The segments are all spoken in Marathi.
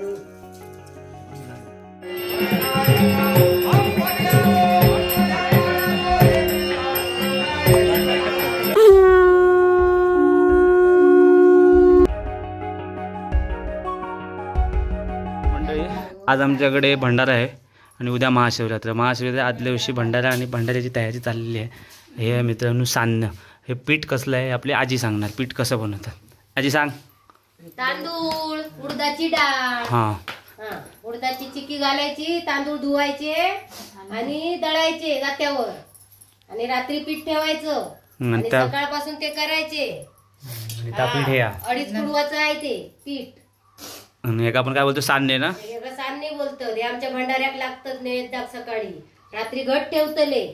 आज आमच्याकडे भंडारा आहे आणि उद्या महाशिवरात्र. महाशिवरात्र आदल्या दिवशी भंडारा आणि भंडाऱ्याची तयारी चाललेली आहे. हे आहे मित्रांनो सान्न. हे पीठ कसलं आहे आपली आजी सांगणार. पीठ कसं बनवतात आजी सांग. तांदूळ, उडदाची डाळ, उडदाची चिक्की घालायची, तांदूळ धुवायचे आणि दळायचे गात्यावर आणि रात्री पीठ ठेवायचं आणि सकाळपासून ते करायचे. 2.5 कुडवाचं आहे ते पीठ. आणि एक आपण काय बोलतो सान्ने ना. सान्ने बोलतो ते. आमच्या भंडाऱ्याक लागतात नैवेद्य सकाळी. रात्री घट ठेवतले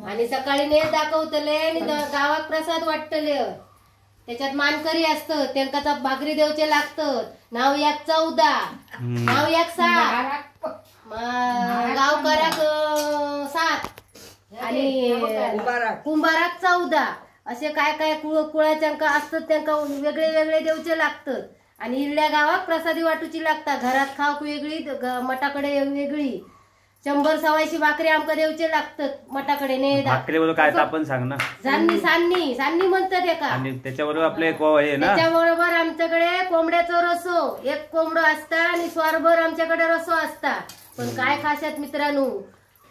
आणि सकाळी नैवेद्य दाखवतले आणि गावात प्रसाद वाटतले. त्याच्यात मानकरी असतं त्यांका भाकरी देवचे लागतं. नाव याक 14, नाव याक 7, गावकऱ्याक 7 आणि कुंभाराक 14. असे काय काय कुळाच्यांका असतात त्यांना वेगळे वेगळे देवचे लागतात. आणि इल्ल्या गावात प्रसादी वाटूची लागतात. घरात खाऊक वेगळी, मठाकडे वेगळी. 100-125 भाकरी आमका देवचे लागतात मठाकडे. भाकरी काय आपण सांग ना. सान्नी सान्नी सान्नी म्हणतात एका. आणि त्याच्याबरोबर आपले त्याच्याबरोबर आमच्याकडे कोंबड्याचं रसो. एक कोंबडं असता आणि स्वारभर आमच्याकडे रसो असता. पण काय खाशात मित्रांनो,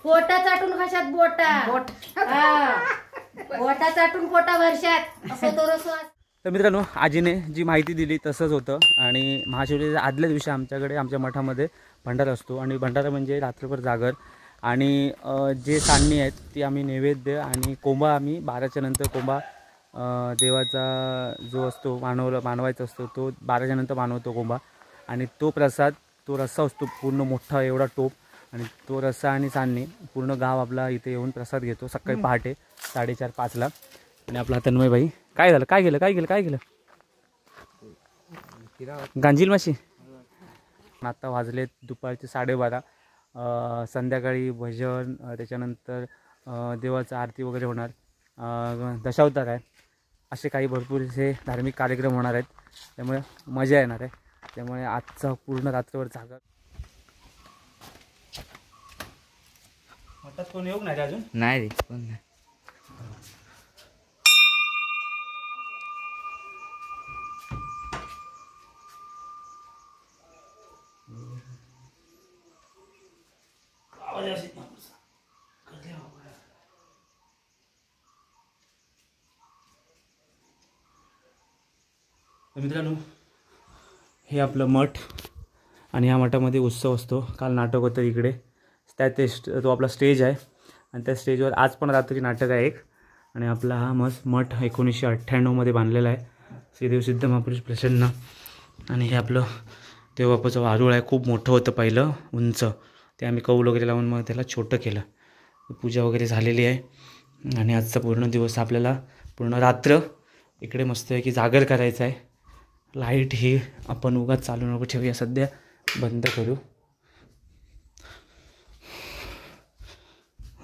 पोटा चाटून खाशात. बोटा बोटा चाटून पोटा भरशात असं तो रसो असतो. तर मित्रांनो आजीने जी माहिती दिली तसंच होतं. आणि महाशिवरात्रीच्या आदल्या दिवशी आमच्याकडे आमच्या मठामध्ये भंडारा असतो. आणि भंडारा म्हणजे रात्रभर जागर. आणि जे सान्नी आहेत ती आम्ही नैवेद्य आणि कोंबा आम्ही 12च्या नंतर कोंबा देवाचा जो असतो मानवायचा असतो तो 12च्या नंतर मानवतो कोंबा. आणि तो प्रसाद, तो रस्सा असतो पूर्ण मोठा एवढा टोप. आणि तो रस्सा आणि सान्नी पूर्ण गाव आपला इथे येऊन प्रसाद घेतो सकाळी पहाटे 4:30-5ला. आणि आपला तन्मय भाई काय झालं, काय गेलं गांजील माशी. आता वाजले दुपारचे 12:30. संध्याकाळी भजन, त्याच्यानंतर देवाचं आरती वगैरे होणार, दशावतार आहे, असे काही भरपूरसे धार्मिक कार्यक्रम होणार आहेत. त्यामुळे मजा येणार आहे. त्यामुळे आजचा पूर्ण रात्रभर जागा. मठात कोण येऊ नाही अजून. नाही रे कोण नाही. मित्रांनो हे आपलं मठ. आणि ह्या मठामध्ये उत्सव असतो. काल नाटक होतं इकडे. तो आपला स्टेज आहे. आणि त्या स्टेजवर आज पण रात्री नाटक आहे एक. आणि आपला हा मठ 1998मध्ये बांधलेला आहे. श्रीदेव सिद्ध महापुरुष प्रसन्न. आणि हे आपलं देवबापाचं वारूळ आहे. खूप मोठं होतं पहिलं, उंच. ते आम्ही कौल वगैरे लावून मग त्याला छोटं केलं. पूजा वगैरे झालेली आहे. आणि आजचा पूर्ण दिवस आपल्याला पूर्ण रात्र इकडे मस्त आहे की जागर करायचं आहे. लाईट ही आपण उगाच चालू नको ठेवूया, सध्या बंद करू.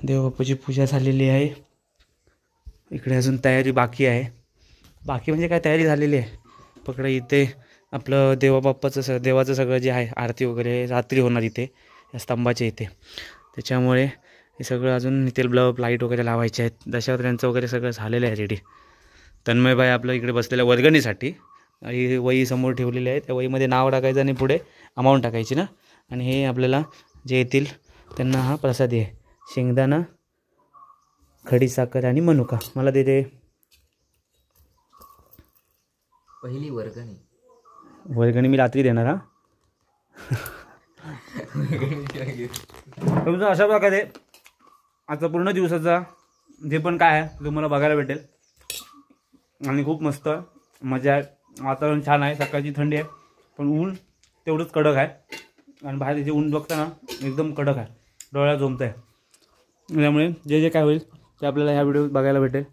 देवबापाची पूजा झालेली आहे. इकडे अजून तयारी बाकी आहे. बाकी म्हणजे काय, तयारी झालेली आहे. पकडा इथे आपलं देवाचं सगळं जे आहे आरती वगैरे रात्री होणार इथे या स्तंभाच्या इथे. त्याच्यामुळे हे सगळं अजून इथे ब्लब लाईट वगैरे लावायचे आहेत. दशावतारांचं वगैरे सगळं झालेलं आहे रेडी. तन्मयबाई आपलं इकडे बसलेल्या वर्गणीसाठी ही वही समोर ठेवलेली आहे. त्या वहीमध्ये नाव टाकायचं आणि पुढे अमाऊंट टाकायची ना. आणि हे आपल्याला जे येतील त्यांना हा प्रसाद आहे. शेंगदाणा, खडीसाखर आणि मनुका. मला दे. पहिली वर्गणी मी रात्री देणार. हा तुमचं अशा प्रकारे आजचा पूर्ण दिवसाचा जे पण काय आहे तुम्हाला बघायला भेटेल. आणि खूप मस्त मजा आहे. वातावरण छान आहे. सकाळची थंडी आहे पण ऊन तेवढंच कडक आहे. आणि बाहेर जे ऊन बघताना एकदम कडक आहे, डोळ्याला झोंबत आहे. त्यामुळे जे जे काय होईल ते आपल्याला ह्या व्हिडिओत बघायला भेटेल.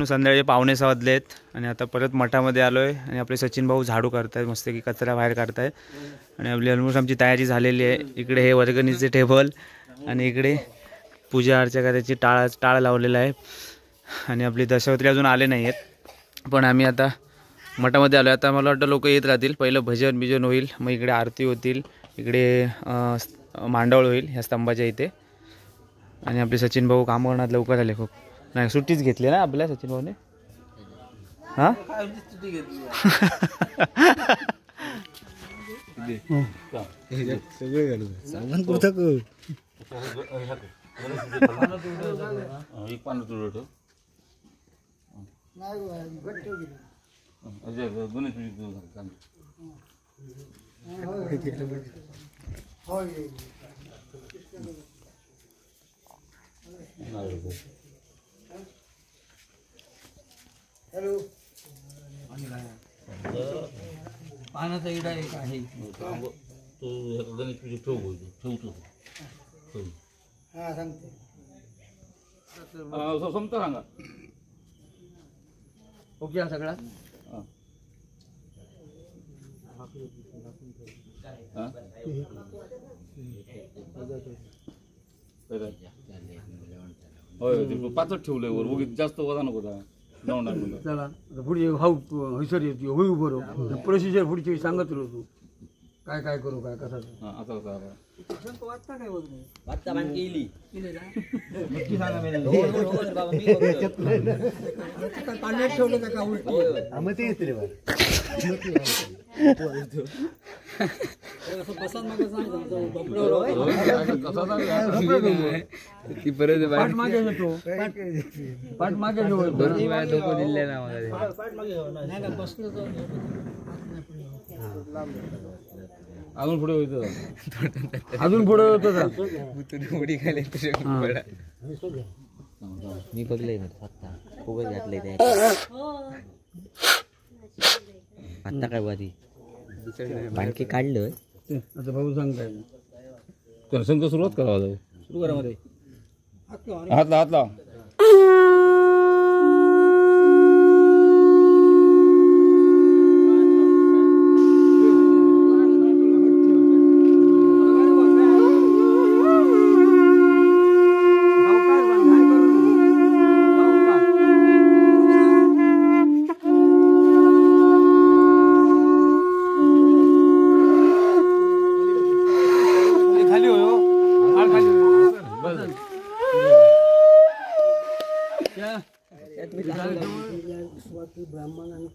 मित्रांनो संध्याकाळचे 5:45 वाजले आहेत आणि आता परत मठामध्ये आलो आहे आणि आपले सचिन भाऊ झाडू करतायत, मस्त की कचरा बाहेर काढतायत आणि आपली ऑलमोस्ट आमची तयारी झालेली आहे. इकडे हे वर्गणीचे टेबल आणि इकडे पूजा अर्चा करायची टाळ लावलेला आहे आणि आपली दशावत्री अजून आले नाही आहेत, पण आम्ही आता मठामध्ये आलो आहे. आता मला वाटतं लोक येत राहतील, पहिलं भजन होईल, मग इकडे आरती होतील, इकडे मांडवळ होईल ह्या स्तंभाच्या इथे. आणि आपले सचिन भाऊ काम करण्यात लवकर आले, खूप नाही सुट्टीच घेतली ना आपल्या सचिन भाऊने. हां हॅलो पानाचा इडा एक आहे तो गणेश ठेवतो. हा सांगते समजा सांगा. ओके सगळा पाचच ठेवलंय वर उगीच जास्त वजा नको चला पुढे हैसर येतो होई बरोबर प्रोसिजर पुढची सांगत राहतो काय काय करू काय कसं पाठ मागे येतो पाठ मागे दिले ना अजून पुढे होतं अजून पुढे होतं उडी खाली मी बघलंय आता खूपच घातलंय आता काय बारी बाणकी काढलं आता भाऊ सांगताय संघ सुरुवात करावा सुरू करा मध्ये हातला ब्राह्मण आणि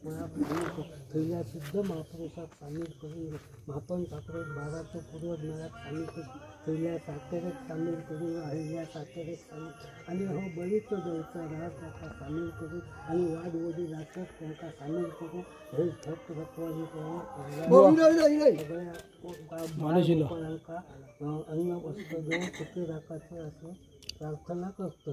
पहिल्या शुद्ध महापुरुषात सामील करून मापन साखरेत भागाचं पूर्व ज्ञानात सामील करून पहिल्या साखरेत सामील करून अहिल्या साखरेत सामील आणि हो बळीच द्यायचा राहत त्याचा सामील करून आणि वादवडी राखत त्यांना सामील करून हे भक्त भक्तवादी करून अन्न वस्त्र देऊन सुखी राखायचं असं प्रार्थना करतो.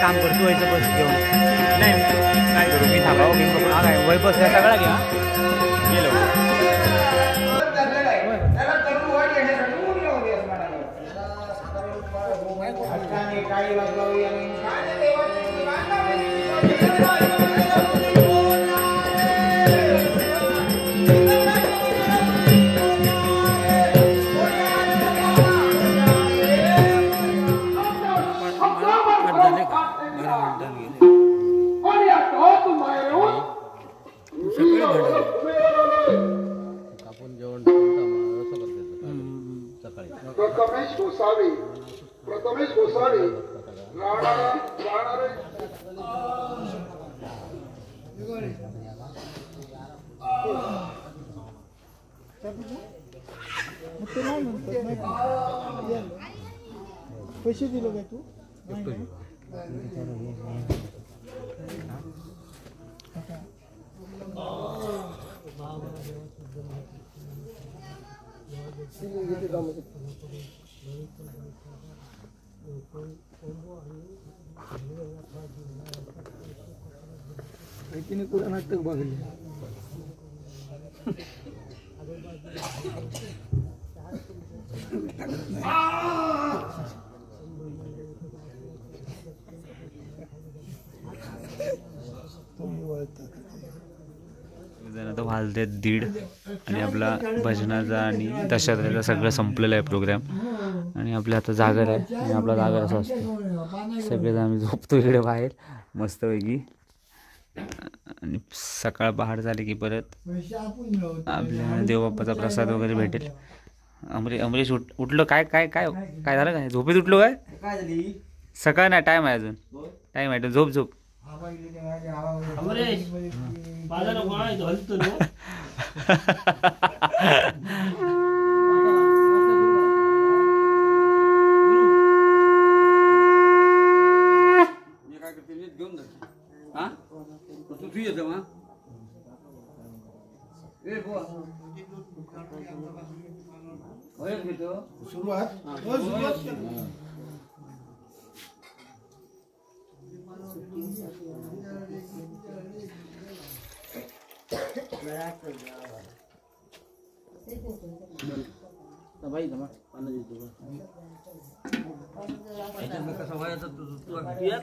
काम करतो व्हायचं बस घेऊन नाही काय करू मी थांबावं घेऊन बघून काय वय बस सगळा घ्या गेलो. कापून जेवण असं करते सकाळी. प्रथमेश गोसावी पैसे दिले काय तू तिने कुठं नाटक बघले आता वाजले 1:30 आणि आपला भजनाचा आणि दशावताराचा सगळं संपलेलं आहे प्रोग्राम. आणि आपल्या आता जागर आहे आणि आपला जागर असा असतो सगळेजण आम्ही झोपतो इकडे बाहेर मस्तपैकी. आणि सकाळ पहाट झाली की परत आपल्या देवबाप्पाचा प्रसाद वगैरे भेटेल. अमरीश उठलो काय काय काय काय झालं काय झोपेत उठलो काय सकाळ नाही टाईम आहे अजून टाईम आहे झोप झोप.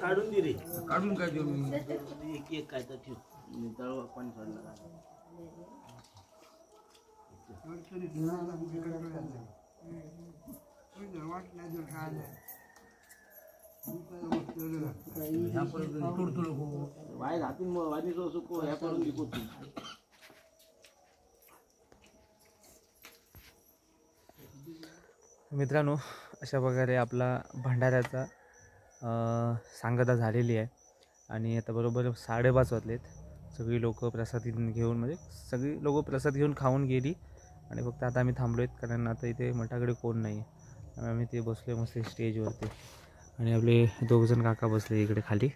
काढून दे रे काढून काय देऊ मी एक एक काय तर ठेव तळवा पाणी सोडला मित्रांनो अशा प्रकारे आपला भंडाऱ्याचा सांगता झालेली आहे. आणि आता बरोबर 5:30 वाजलेत. सगळी लोक प्रसाद घेऊन म्हणजे सगळी लोक प्रसाद घेऊन खाऊन गेली. आणि फक्त आता आम्ही थांबलो आहेत कारण आता इथे मठाकडे कोण नाही आहे. आम्ही ते बसलो मस्त स्टेजवरती आणि आपले 2 जण काका बसले इकडे खाली.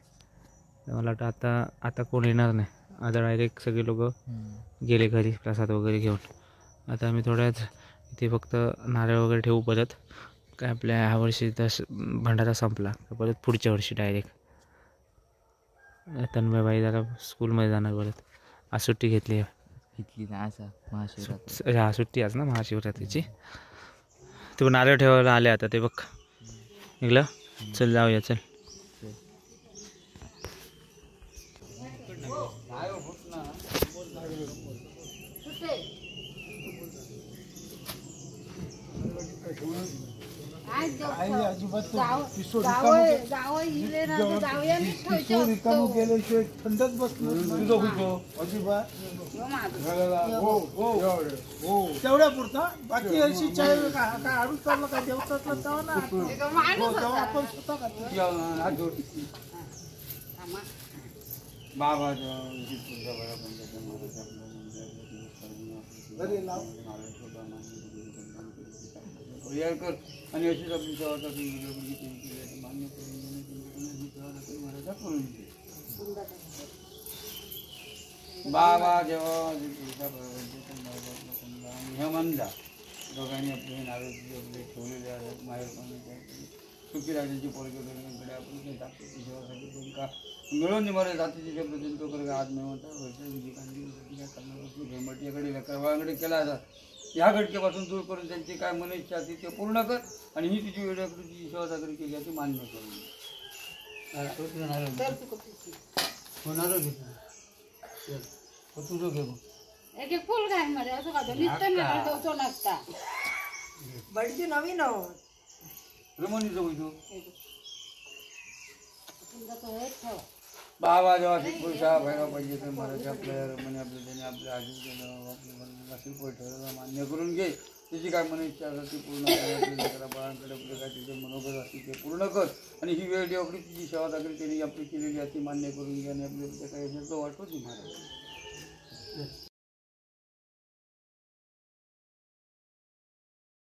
मला वाटतं आता कोण येणार नाही. आता डायरेक्ट सगळे लोक गेले घरी प्रसाद वगैरे घेऊन. आता आम्ही थोड्याच इथे फक्त नारळ वगैरे ठेवू परत काय आपल्या ह्या वर्षी भंडारा संपला परत पुढच्या वर्षी डायरेक्ट. तन्मयबाई जरा स्कूलमध्ये जाणार परत. आज सुट्टी घेतली हा सुट्टी आज ना महाशिवरात्रीची. ते पण नारळ ठेवायला आले आता ते बघ निघलं. चल जाऊया चल. गेल्याशिवाय थंडच बसलो अजिबात तेवढ्या पुरता बाकी अशी चाय काय आडूच चाललं काय देवतात ना आपण स्वतः बाबा आणि अशीच आपली सेवा मान्य करून बाबा जेव्हा हे म्हणजा दोघांनी आपले नारळ ठेवलेले आहेत माहेर सुखी राजाची पोरकडे आपण जातीची सेवासाठी तुमका मिळून मला जातीची शब्द जंतू कर आज मिळवता घरमटीकडे लेकरवाकडे केला जात. ह्या घटकेपासून दूर करून त्यांची काय मनीषा ती ते पूर्ण कर आणि ही तुझी वेळाकृती सेवा सागरी केली ती मान्य करून होणार तुझं घे एक फुल घाल मध्ये असं का नित्य नारळ ठेवतो नसता बडजी नवीन रमणीचं होतो ठेव बाबा जेव्हा पुरुषा व्हायला पाहिजे तर महाराज आपल्या म्हणे आपल्या त्याने आपल्या आधी केलं आपलं असेल ठरवलं मान्य करून घे. त्याची काय मन इच्छा असेल ती पूर्ण करा. बाळांकडे आपलं काय तिथे मनोगत असतील ते पूर्ण कर. आणि ही वेळ देवाकडे तिची सेवा दाखल त्यांनी आपली केलेली आहे ती मान्य करून घ्या. आणि आपल्या काय याच्यात वाटतो ती महाराज.